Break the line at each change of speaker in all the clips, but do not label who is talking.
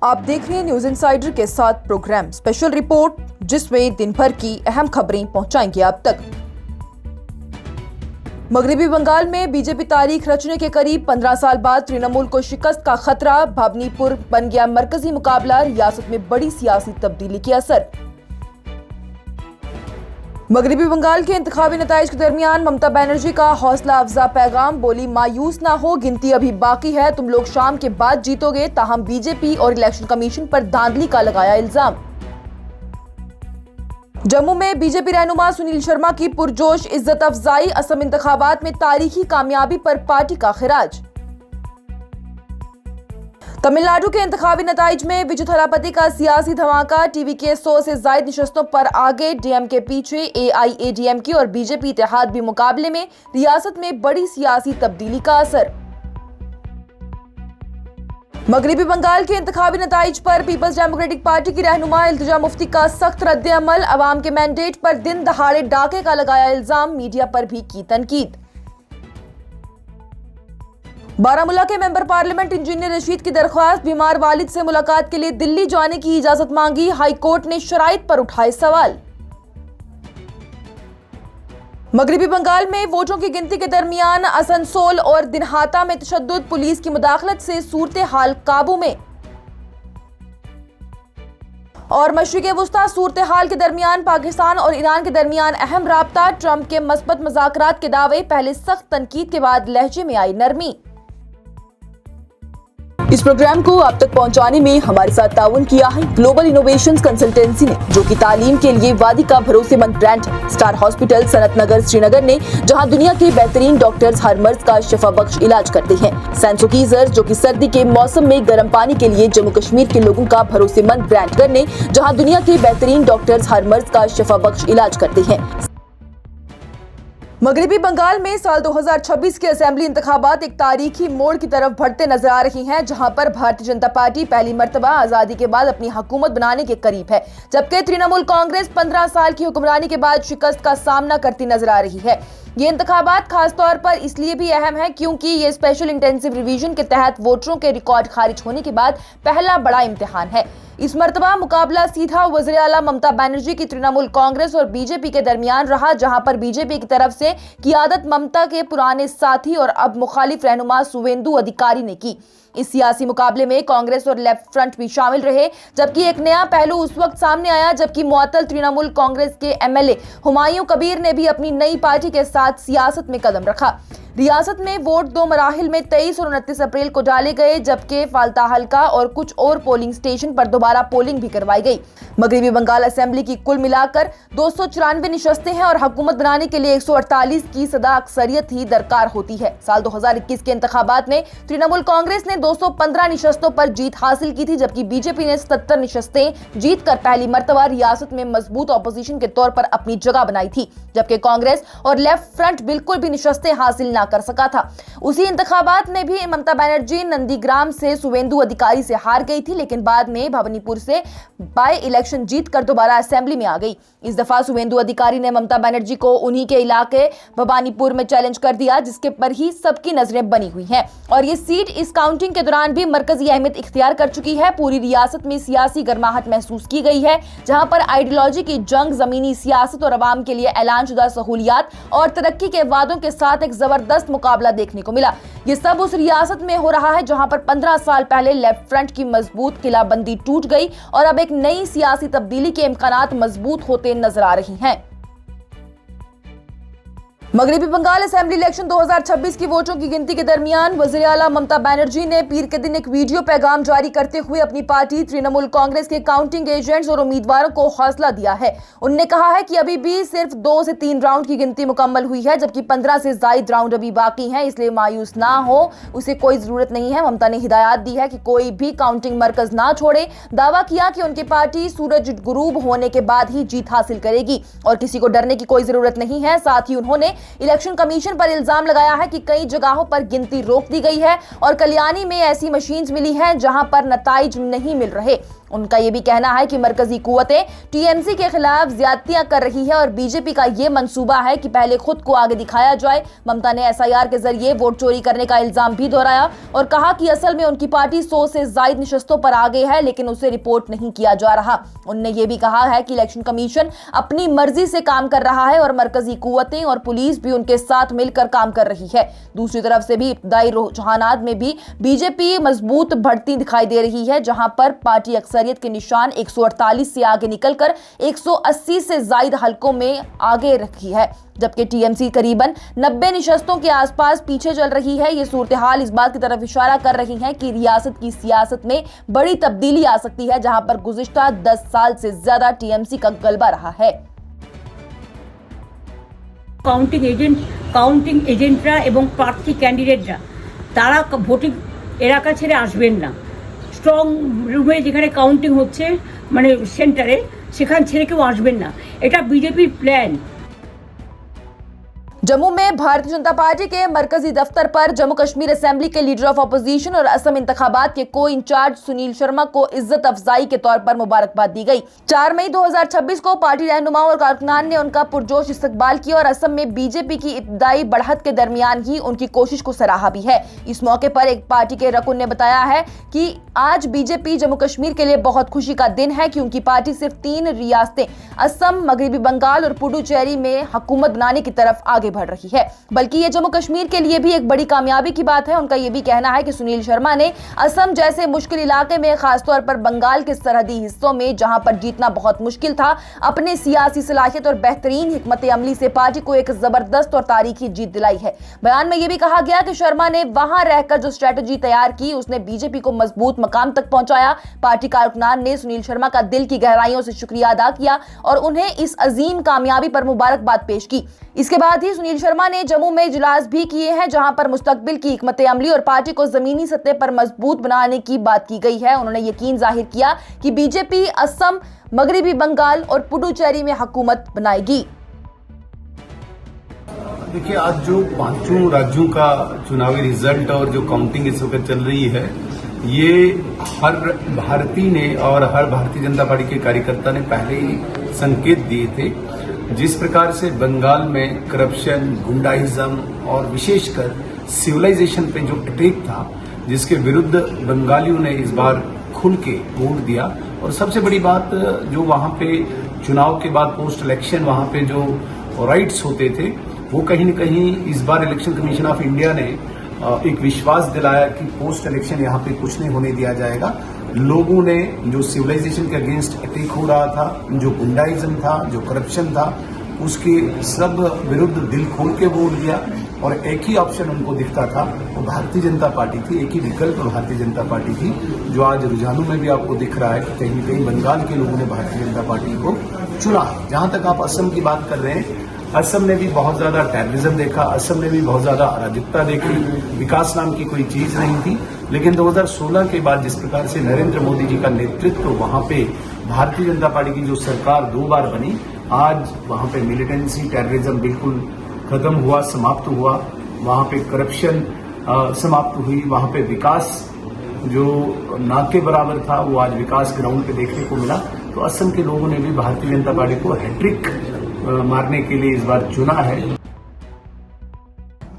आप देख रहे हैं न्यूज इंसाइडर के साथ प्रोग्राम स्पेशल रिपोर्ट, जिसमें दिन भर की अहम खबरें पहुंचाएंगे आप तक। मगरबी बंगाल में बीजेपी तारीख रचने के करीब 15 साल बाद तृणमूल को शिकस्त का खतरा। भवानीपुर बन गया मरकजी मुकाबला, रियासत में बड़ी सियासी तब्दीली के असर। मगरबी बंगाल के इंतखाबी नताइज के दरमियान ममता बनर्जी का हौसला अफजा पैगाम, बोली मायूस ना हो, गिनती अभी बाकी है, तुम लोग शाम के बाद जीतोगे। ताहम बीजेपी और इलेक्शन कमीशन पर धांधली का लगाया इल्जाम। जम्मू में बीजेपी रहनुमा सुनील शर्मा की पुरजोश इज्जत अफजाई, असम इंतखाबात में तारीखी कामयाबी पर पार्टी का खिराज। तमिलनाडु के इंतखाबी नताइज में विजय थलापति का सियासी धमाका, टीवी के 100 से ज्यादा निशस्तों पर आगे, डीएम के पीछे एआईएडीएमके और बीजेपी इत्तेहाद भी मुकाबले में, रियासत में बड़ी सियासी तब्दीली का असर। मगरबी बंगाल के इंतखाबी नताइज पर पीपल्स डेमोक्रेटिक पार्टी की रहनुमा इल्तिजा मुफ्ती का सख्त रद्द-ए-अमल, अवाम के मैंडेट पर दिन दहाड़े डाके का लगाया इल्जाम, मीडिया पर भी की तनकीद। बारामूला के मेंबर पार्लियामेंट इंजीनियर रशीद की दरख्वास्त, बीमार वालिद से मुलाकात के लिए दिल्ली जाने की इजाजत मांगी, हाई कोर्ट ने शराइत पर उठाए सवाल। मगरबी बंगाल में वोटों की गिनती के दरमियान असनसोल और दिनहाटा में तशद्दुद, पुलिस की मुदाखलत से सूरत हाल काबू में। और मशरिक़े वुस्ता सूरत हाल के दरमियान पाकिस्तान और ईरान के दरमियान अहम राब्ता, ट्रंप के मस्बत मज़ाकरात के दावे, पहले सख्त तनकीद के बाद लहजे में आई नरमी। इस प्रोग्राम को आप तक पहुंचाने में हमारे साथ ताउन किया है ग्लोबल इनोवेशंस कंसल्टेंसी ने, जो कि तालीम के लिए वादी का भरोसेमंद ब्रांड है। स्टार हॉस्पिटल सनत नगर श्रीनगर ने, जहां दुनिया के बेहतरीन डॉक्टर्स हर मर्ज का शिफा बख्श इलाज करते हैं। सैंसोकीजर, जो कि सर्दी के मौसम में गर्म पानी के लिए जम्मू कश्मीर के लोगों का भरोसेमंद ब्रांड करने, जहां दुनिया के बेहतरीन डॉक्टर्स हर मर्ज का शिफा बख्श इलाज करते हैं। मगरबी बंगाल में साल 2026 के असेंबली इंतखाबात एक तारीखी मोड़ की तरफ बढ़ते नजर आ रही हैं, जहां पर भारतीय जनता पार्टी पहली मर्तबा आजादी के बाद अपनी हुकूमत बनाने के करीब है, जबकि तृणमूल कांग्रेस 15 साल की हुक्मरानी के बाद शिकस्त का सामना करती नजर आ रही है। ये इंतखाबात खासतौर पर इसलिए भी अहम है क्योंकि ये स्पेशल इंटेंसिव रिवीजन के तहत वोटरों के रिकॉर्ड खारिज होने के बाद पहला बड़ा इम्तिहान है। इस मर्तबा मुकाबला सीधा वज़ीर आला ममता बनर्जी की तृणमूल कांग्रेस और बीजेपी के दरमियान रहा, जहां पर बीजेपी की तरफ से क़ियादत ममता के पुराने साथी और अब मुखालिफ रहनुमा शुवेंदु अधिकारी ने की। इस सियासी मुकाबले में कांग्रेस और लेफ्ट फ्रंट भी शामिल रहे, जबकि एक नया पहलू उस वक्त सामने आया जबकि मुअत्तल तृणमूल कांग्रेस के एमएलए हुमायूं कबीर ने भी अपनी नई पार्टी के साथ सियासत में कदम रखा। रियासत में वोट 2 मराहिल में 23 और 29 अप्रैल को डाले गए, जबकि फाल्ता हल्का और कुछ और पोलिंग स्टेशन पर दोबारा पोलिंग भी करवाई गई। मगरबी बंगाल असेंबली की कुल मिलाकर 294 निशस्तें हैं और हुकूमत बनाने के लिए 148 की सदा अक्सरियत ही दरकार होती है। साल 2021 के इंतखाबात में तृणमूल कांग्रेस ने 215 निशस्तों पर जीत हासिल की थी, जबकि बीजेपी ने 77 निशस्तें जीतकर पहली मर्तबा रियासत में मजबूत ऑपोजिशन के तौर पर अपनी जगह बनाई थी, जबकि कांग्रेस और लेफ्ट फ्रंट बिल्कुल भी निशस्तें हासिल ना कर सका था। उसी इंतखाबात में भी ममता बनर्जी नंदीग्राम से शुवेंदु अधिकारी से हार गई थी, लेकिन बाद में भवानीपुर से बाय इलेक्शन जीतकर दोबारा असेंबली में आ गई। इस दफा शुवेंदु अधिकारी ने ममता बनर्जी को उन्हीं के इलाके भवानीपुर में चैलेंज कर दिया, जिसके पर ही सबकी नजरें बनी हुई हैं। और ये सीट इस काउंटिंग के दौरान भी मरकजी अहमियत इख्तियार कर चुकी है। पूरी रियासत में सियासी गर्माहट महसूस की गई है, जहां पर आइडियोलॉजी की जंग, जमीनी सियासत और अवाम के लिए ऐलानशुदा सहूलियात और तरक्की के वादों के साथ एक जबरदस्त मुकाबला देखने को मिला। ये सब उस रियासत में हो रहा है जहां पर 15 साल पहले लेफ्ट फ्रंट की मजबूत किलाबंदी टूट गई और अब एक नई सियासी तब्दीली के इम्कानात मजबूत होते नजर आ रही हैं। मगरबी बंगाल असेंबली इलेक्शन 2026 की वोटों की गिनती के दरमियान वज़ीर आला ममता बनर्जी ने पीर के दिन एक वीडियो पैगाम जारी करते हुए अपनी पार्टी तृणमूल कांग्रेस के काउंटिंग एजेंट्स और उम्मीदवारों को हौसला दिया है। उन्होंने कहा है कि अभी भी सिर्फ 2 से 3 राउंड की गिनती मुकम्मल हुई है, जबकि 15 से ज्यादा राउंड अभी बाकी हैं, इसलिए मायूस ना हो, उसे कोई जरूरत नहीं है। ममता ने हिदायत दी है कि कोई भी काउंटिंग मरकज ना छोड़े। दावा किया कि उनकी पार्टी सूरज गुरूब होने के बाद ही जीत हासिल करेगी और किसी को डरने की कोई जरूरत नहीं है। साथ ही उन्होंने इलेक्शन कमीशन पर इल्जाम लगाया है कि कई जगहों पर गिनती रोक दी गई है और कल्याणी में ऐसी मशीन्स मिली हैं जहां पर नताइज नहीं मिल रहे। उनका यह भी कहना है कि मरकजी कुव्वतें टीएमसी के खिलाफ ज्यादतियां कर रही है और बीजेपी का यह मंसूबा है कि पहले खुद को आगे दिखाया जाए। ममता ने एसआईआर के जरिए वोट चोरी करने का इल्जाम भी दोहराया और कहा कि असल में उनकी पार्टी 100 से ज्यादा नशस्तों पर आगे है, लेकिन उसे रिपोर्ट नहीं किया जा रहा। उन्होंने ये भी कहा है कि इलेक्शन कमीशन अपनी मर्जी से काम कर रहा है और मरकजी कुव्वतें और पुलिस भी उनके साथ मिलकर काम कर रही है। दूसरी तरफ से भी इब्तदाई रुझानात में भी बीजेपी मजबूत बढ़ती दिखाई दे रही है, जहां पर पार्टी अक्सरियत के निशान 148 से आगे निकलकर 180 से ज्यादा हलकों में आगे रखी है, जबकि टीएमसी करीबन 90 नशस्तों के आसपास पीछे चल रही है। ये सूरत-ए-हाल इस बात की तरफ इशारा कर रही है कि रियासत की सियासत में बड़ी तब्दीली आ सकती है, जहां पर गुज़िश्ता 10 साल से ज्यादा टीएमसी का गलबा रहा है।
কাউন্টিং এজেন্টরা এবং প্রার্থী ক্যান্ডিডেটরা তারা ভোটিং এলাকা ছেড়ে আসবেন না। স্ট্রং রুমে যেখানে কাউন্টিং হচ্ছে মানে সেন্টারে সেখান ছেড়ে কেউ আসবেন না, এটা বিজেপির প্ল্যান।
जम्मू में भारतीय जनता पार्टी के मरकजी दफ्तर पर जम्मू कश्मीर असेंबली के लीडर ऑफ अपोजिशन और असम इंतखाबात के को इंचार्ज सुनील शर्मा को इज्जत अफजाई के तौर पर मुबारकबाद दी गई। 4 मई 2026 को पार्टी रहनुमाओं और कारकुनान ने उनका पुरजोश इस्तकबाल किया और असम में बीजेपी की इब्तदाई बढ़त के दरमियान ही उनकी कोशिश को सराहा भी है। इस मौके पर एक पार्टी के रकुन ने बताया है कि आज बीजेपी जम्मू कश्मीर के लिए बहुत खुशी का दिन है कि उनकी पार्टी सिर्फ 3 रियासतें असम, मगरबी बंगाल और पुडुचेरी में हुकूमत बनाने की तरफ आगे बढ़ रही है, बल्कि ये जम्मू कश्मीर के लिए भी एक बड़ी कामयाबी की बात है। उनका ये भी कहना है कि सुनील शर्मा ने असम जैसे मुश्किल इलाके में, खासतौर पर बंगाल के सरहदी हिस्सों में जहां पर जीतना बहुत मुश्किल था, अपने सियासी सलाहियत और बेहतरीन हिकमत अमली से पार्टी को एक जबरदस्त और तारीखी जीत दिलाई है। बयान में यह भी कहा गया कि शर्मा ने वहां रहकर जो स्ट्रेटजी तैयार की उसने बीजेपी को मजबूत मकाम तक पहुंचाया। पार्टी कारकुनान ने सुनील शर्मा का दिल की गहराइयों से शुक्रिया अदा किया और उन्हें इस अजीम कामयाबी पर मुबारकबाद पेश की। इसके बाद ही सुनील शर्मा ने जम्मू में इजलास भी किए हैं, जहां पर मुस्तकबिल की हिकमत अमली और पार्टी को जमीनी सतह पर मजबूत बनाने की बात की गई है। उन्होंने यकीन जाहिर किया कि बीजेपी असम, मगरबी बंगाल और पुडुचेरी में हुकूमत बनाएगी।
देखिए, आज जो 5 राज्यों का चुनावी रिजल्ट और जो काउंटिंग इस वक्त चल रही है, ये हर भारतीय ने और हर भारतीय जनता पार्टी के कार्यकर्ता ने पहले ही संकेत दिए थे। जिस प्रकार से बंगाल में करप्शन, गुंडाइज्म और विशेषकर सिविलाइजेशन पे जो अटैक था, जिसके विरुद्ध बंगालियों ने इस बार खुल के वोट दिया। और सबसे बड़ी बात, जो वहां पे चुनाव के बाद पोस्ट इलेक्शन वहां पे जो राइट्स होते थे, वो कहीं न कहीं इस बार इलेक्शन कमीशन ऑफ इंडिया ने एक विश्वास दिलाया कि पोस्ट इलेक्शन यहाँ पे कुछ नहीं होने दिया जाएगा। लोगों ने जो सिविलाइजेशन के अगेंस्ट अटैक हो रहा था, जो गुंडाइज्म था, जो करप्शन था, उसके सब विरुद्ध दिल खोल के वोट दिया और एक ही ऑप्शन उनको दिखता था, वो भारतीय जनता पार्टी थी। एक ही विकल्प भारतीय जनता पार्टी थी, जो आज रुझानों में भी आपको दिख रहा है कि कहीं न कहीं बंगाल के लोगों ने भारतीय जनता पार्टी को चुना है। जहां तक आप असम की बात कर रहे हैं, असम ने भी बहुत ज्यादा टेररिज्म देखा, असम ने भी बहुत ज्यादा अराजकता देखी, विकास नाम की कोई चीज नहीं थी। लेकिन 2016 के बाद जिस प्रकार से नरेंद्र मोदी जी का नेतृत्व वहां पे भारतीय जनता पार्टी की जो सरकार 2 बार बनी, आज वहां पे मिलिटेंसी, टेररिज्म बिल्कुल खत्म हुआ, समाप्त हुआ। वहां पे करप्शन समाप्त हुई, वहां पे विकास जो ना के बराबर था, वो आज विकास ग्राउंड पे देखने को मिला। तो असम के लोगों ने भी भारतीय जनता पार्टी को हैट्रिक मारने के लिए इस बार चुना है।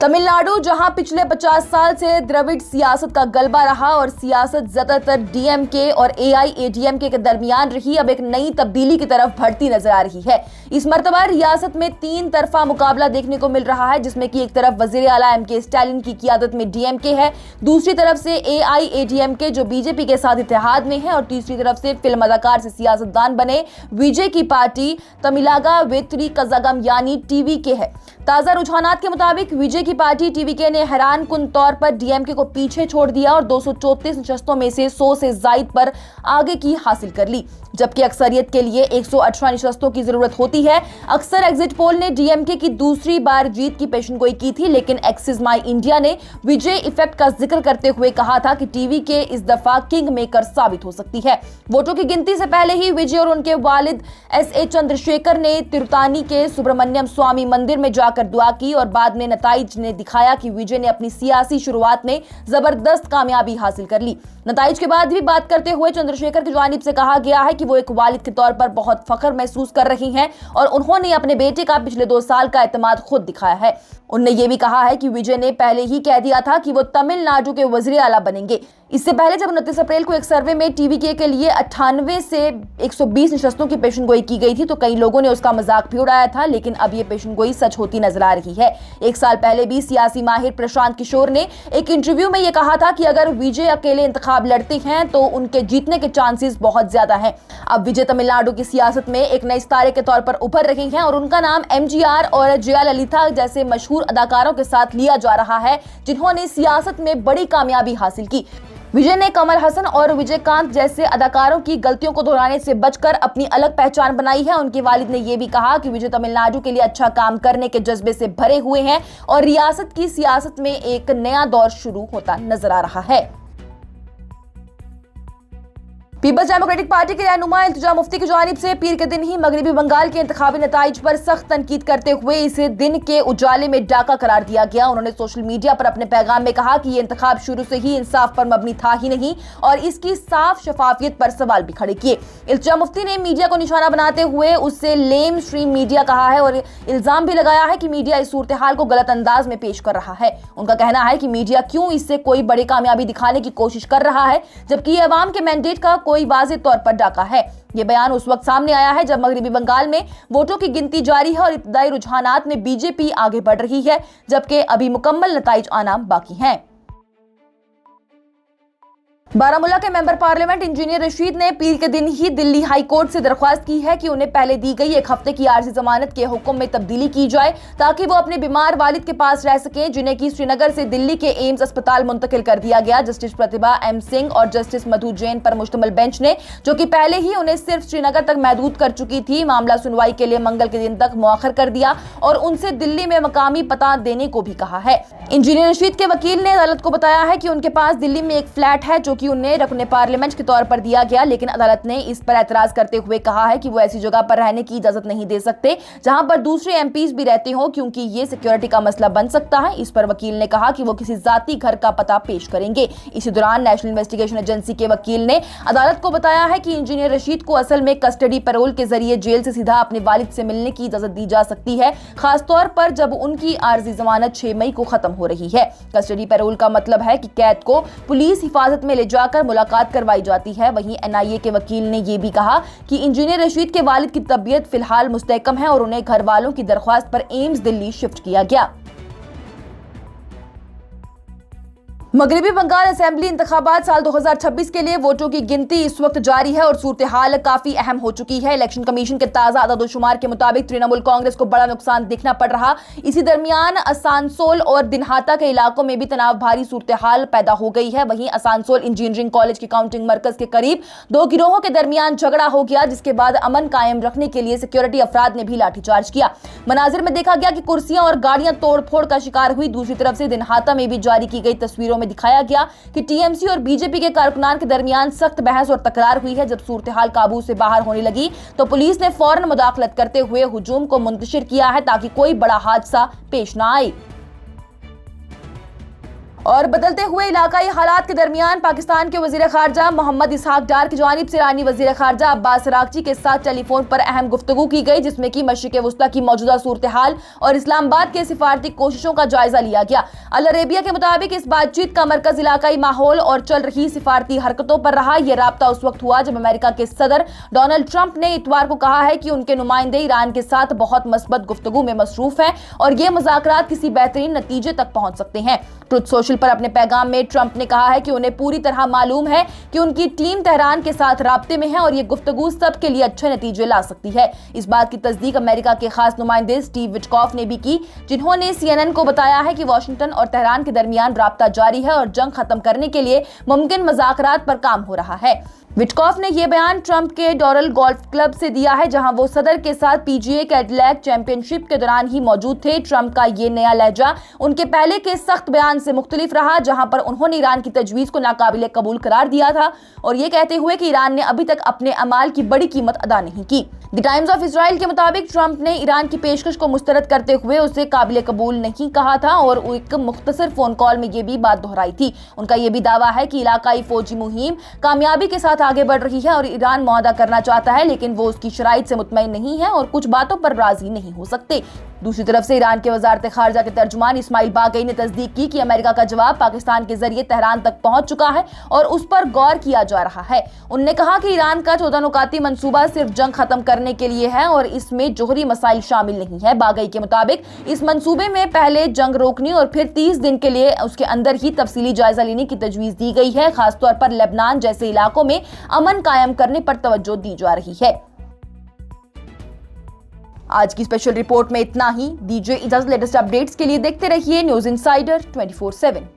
तमिलनाडु, जहां पिछले 50 साल से द्रविड़ सियासत का गलबा रहा और सियासत ज्यादातर डीएमके और एआईएडीएमके के दरमियान रही, अब एक नई तब्दीली की तरफ बढ़ती नजर आ रही है। इस मर्तबा रियासत में 3 तरफा मुकाबला देखने को मिल रहा है, जिसमें कि एक तरफ वजीर आला एमके स्टालिन की क़ियादत में डीएमके है, दूसरी तरफ से एआईएडीएमके जो बीजेपी के साथ इत्तेहाद में है और तीसरी तरफ से फिल्म अदाकार से सियासतदान बने विजय की पार्टी तमिलागा वेत्री कजागम यानी टीवीके है। ताजा रुझानात के मुताबिक विजय की पार्टी टीवीके ने हैरानकुन तौर पर डीएमके को पीछे छोड़ दिया और 234 नशस्तों में से 100 से ज्यादा पर आगे की हासिल कर ली, जबकि अक्सरियत के लिए 118 नशस्तों की जरूरत होती है। अक्सर एग्जिट पोल ने डीएमके की दूसरी बार जीत की पेशनगोई की थी, लेकिन एक्सिस माई इंडिया ने विजय इफेक्ट का जिक्र करते हुए कहा था कि टीवीके इस दफा किंग मेकर साबित हो सकती है। वोटों की गिनती से पहले ही विजय और उनके वालिद एसए चंद्रशेखर ने तिरुतानी के सुब्रमण्यम स्वामी मंदिर में जाकर जाकर दुआ की और बाद में नताइज ने दिखाया कि विजय ने अपनी सियासी शुरुआत में जबरदस्त कामयाबी हासिल कर ली। नताइज के बाद भी बात करते हुए चंद्रशेखर की जानिब से कहा गया है कि वो एक वालिद के तौर पर बहुत फख्र महसूस कर रही हैं और उन्होंने अपने बेटे का पिछले 2 साल का एतमाद खुद दिखाया है। उन्होंने ये भी कहा है कि विजय ने पहले ही कह दिया था कि वो तमिलनाडु के वजीर आला बनेंगे। इससे पहले जब 29 अप्रैल को एक सर्वे में टीवीके के लिए 98 से 120 नशस्तों की पेशेंगोई की गई थी तो कई लोगों ने उसका मजाक भी उड़ाया था, लेकिन अब ये पेशेंगोई सच होती नजर आ रही है। 1 साल पहले भी सियासी माहिर प्रशांत किशोर ने एक इंटरव्यू में ये कहा था कि अगर विजय अकेले इंतखाब लड़ते हैं तो उनके जीतने के चांसेस बहुत ज्यादा हैं। अब विजय तमिलनाडु की सियासत में एक नए सितारे के तौर पर उभर रही हैं और उनका नाम MGR और जया ललिता जैसे मशहूर अदाकारों के साथ लिया जा रहा है, जिन्होंने सियासत में बड़ी कामयाबी हासिल की। विजय ने कमल हसन और विजयकांत जैसे अदाकारों की गलतियों को दोहराने से बचकर अपनी अलग पहचान बनाई है। उनके वालिद ने यह भी कहा कि विजय तमिलनाडु के लिए अच्छा काम करने के जज्बे से भरे हुए हैं और रियासत की सियासत में एक नया दौर शुरू होता नजर आ रहा है। पीपल्स डेमोक्रेटिक पार्टी के रहनुमा इल्तिजा मुफ्ती की जानिब से पीर के दिन ही मगरबी बंगाल के इंतखाबी नताइज पर सख्त तनकीद करते हुए इसे दिन के उजाले में डाका करार दिया गया। उन्होंने सोशल मीडिया पर अपने पैगाम में कहा कि ये इंतखाब शुरू से ही इंसाफ पर मबनी था ही नहीं और इसकी साफ शफाफियत पर सवाल भी खड़े किए। इल्तिजा मुफ्ती ने मीडिया को निशाना बनाते हुए उससे लेम स्ट्रीम मीडिया कहा है और इल्जाम भी लगाया है कि मीडिया इस सूरत हाल को गलत अंदाज में पेश कर रहा है। उनका कहना है कि मीडिया क्यों इससे कोई बड़ी कामयाबी दिखाने की कोशिश कर रहा है जबकि ये अवाम के मैंडेट का कोई वाज़ेह तौर पर डाका है। यह बयान उस वक्त सामने आया है जब मगरबी बंगाल में वोटों की गिनती जारी है और इब्तदाई रुझानात में बीजेपी आगे बढ़ रही है, जबकि अभी मुकम्मल नताइज आना बाकी हैं। बारामूला के मेंबर पार्लियामेंट इंजीनियर रशीद ने पीर के दिन ही दिल्ली हाई कोर्ट से दरख्वास्त की है कि उन्हें पहले दी गई 1 हफ्ते की आर्जी जमानत के हुक्म में तब्दीली की जाए ताकि वो अपने बीमार वालिद के पास रह सकें, जिन्हें की श्रीनगर से दिल्ली के एम्स अस्पताल मुंतकिल कर दिया गया। जस्टिस प्रतिभा M सिंह और जस्टिस मधु जैन पर मुश्तमिल बेंच ने, जो कि पहले ही उन्हें सिर्फ श्रीनगर तक महदूद कर चुकी थी, मामला सुनवाई के लिए मंगल के दिन तक मुअख्खर कर दिया और उनसे दिल्ली में मकामी पता देने को भी कहा है। इंजीनियर रशीद के वकील ने अदालत को बताया है कि उनके पास दिल्ली में एक फ्लैट है जो कि उन्हें रखने पार्लियामेंट के तौर पर दिया गया, लेकिन अदालत ने इस पर एतराज करते हुए कहा है कि वो ऐसी जगह पर रहने की इजाजत नहीं दे सकते जहां पर दूसरे MPs भी रहते हो, क्योंकि ये सिक्योरिटी का मसला बन सकता है। इस पर वकील ने कहा कि वो किसी जाती घर का पता पेश करेंगे। इसी दौरान नेशनल इन्वेस्टिगेशन एजेंसी के वकील ने अदालत को बताया है कि इंजीनियर रशीद को असल में कस्टडी पैरोल के जरिए जेल से सीधा अपने वालिद से मिलने की इजाजत दी जा सकती है, खासतौर पर जब उनकी आर्जी जमानत 6 मई को खत्म हो रही है। कस्टडी पैरोल का मतलब है कि कैद को पुलिस हिफाजत में ले जाकर मुलाकात करवाई जाती है। वहीं NIA के वकील ने यह भी कहा कि इंजीनियर रशीद के वालिद की तबीयत फिलहाल मुस्तहकम है और उन्हें घर वालों की दरख्वास्त पर एम्स दिल्ली शिफ्ट किया गया। मगरबी बंगाल असेंबली इंतखाबात साल 2026 के लिए वोटों की गिनती इस वक्त जारी है और सूरत हाल काफी अहम हो चुकी है। इलेक्शन कमीशन के ताजा आदादोशुमार के मुताबिक तृणमूल कांग्रेस को बड़ा नुकसान देखना पड़ रहा। इसी दरमियान आसानसोल और दिनहाटा के इलाकों में भी तनाव भारी सूरत हाल पैदा हो गई है। वहीं आसानसोल इंजीनियरिंग कॉलेज के काउंटिंग मरकज के करीब 2 गिरोहों के दरमियान झगड़ा हो गया, जिसके बाद अमन कायम रखने के लिए सिक्योरिटी अफराद ने भी लाठीचार्ज किया। मनाजिर में देखा गया कि कुर्सियां और गाड़ियां तोड़ फोड़ का शिकार हुई। दूसरी तरफ से दिनहाटा में भी जारी की गई तस्वीरों में दिखाया गया कि TMC और BJP के कारकुनान के दरमियान सख्त बहस और तकरार हुई है। जब सूरत हाल काबू से बाहर होने लगी तो पुलिस ने फौरन मुदाखलत करते हुए हुजूम को मुंतशिर किया है ताकि कोई बड़ा हादसा पेश न आए। और बदलते हुए इलाकाई हालात के दरमियान पाकिस्तान के वजीर खारजा मोहम्मद इसहाक डार की जानिब से ईरानी वजीर खारजा अब्बास अरागची के साथ टेलीफोन पर अहम गुफ्तगू की गई, जिसमें कि मशरिक वस्ता की मौजूदा सूरत हाल और इस्लामाबाद के सिफारती कोशिशों का जायजा लिया गया। अल अरेबिया के मुताबिक इस बातचीत का मरकज इलाकाई माहौल और चल रही सिफारती हरकतों पर रहा। यह राब्ता उस वक्त हुआ जब अमेरिका के सदर डोनाल्ड ट्रंप ने इतवार को कहा है कि उनके नुमाइंदे ईरान के साथ बहुत मस्बत गुफ्तगू में मसरूफ है और ये मुज़ाकरात किसी बेहतरीन नतीजे तक पहुंच सकते हैं। ट्रुथ सोशल पर अपने पैगाम में ट्रंप ने कहा है कि उन्हें पूरी तरह मालूम है कि उनकी टीम तेहरान के साथ राब्ते में है और ये गुफ्तगू सबके लिए अच्छे नतीजे ला सकती है। इस बात की तस्दीक अमेरिका के खास नुमाइंदे स्टीव विटकॉफ ने भी की, जिन्होंने CNN को बताया है कि वाशिंगटन और तेहरान के दरमियान राब्ता जारी है और जंग खत्म करने के लिए मुमकिन मुज़ाकरात पर काम हो रहा है। विटकॉफ ने यह बयान ट्रंप के डोरल गोल्फ क्लब से दिया है, जहां वो सदर के साथ पीजीए कैडिलैक चैंपियनशिप के दौरान ही मौजूद थे। ट्रंप का ये नया लहजा उनके पहले के सख्त बयान से मुख्तलिफ रहा, जहां पर उन्होंने ईरान की तजवीज को नाकाबिले कबूल करार दिया था और ये कहते हुए कि ईरान ने अभी तक अपने अमाल की बड़ी कीमत अदा नहीं की। द टाइम्स ऑफ इजराइल के मुताबिक ट्रंप ने ईरान की पेशकश को मुस्तरद करते हुए उसे काबिले कबूल नहीं कहा था और एक मुख्तसर फोन कॉल में ये भी बात दोहराई थी। उनका यह भी दावा है कि इलाकाई फौजी मुहिम कामयाबी के साथ आगे बढ़ रही है और ईरान मुआहदा करना चाहता है, लेकिन वो उसकी शराइत से मुतमईन नहीं है और कुछ बातों पर राजी नहीं हो सकते। दूसरी तरफ से ईरान के वजारत खारजा के तर्जुमान इस्माइल बागई ने तस्दीक की कि अमेरिका का जवाब पाकिस्तान के जरिए तेहरान तक पहुंच चुका है और उस पर गौर किया जा रहा है। उन्होंने कहा कि ईरान का 14 नुकाती मंसूबा सिर्फ जंग खत्म करने के लिए है और इसमें जोहरी मसाइल शामिल नहीं है। बागई के मुताबिक इस मंसूबे में पहले जंग रोकनी और फिर 30 दिन के लिए उसके अंदर ही तफसीली जायजा लेने की तजवीज दी गई है। खासतौर पर लेबनान जैसे इलाकों में अमन कायम करने पर तवज्जो दी जा रही है। आज की स्पेशल रिपोर्ट में इतना ही। दीजिए इजाजत। लेटेस्ट अपडेट्स के लिए देखते रहिए न्यूज़ इनसाइडर 24/7।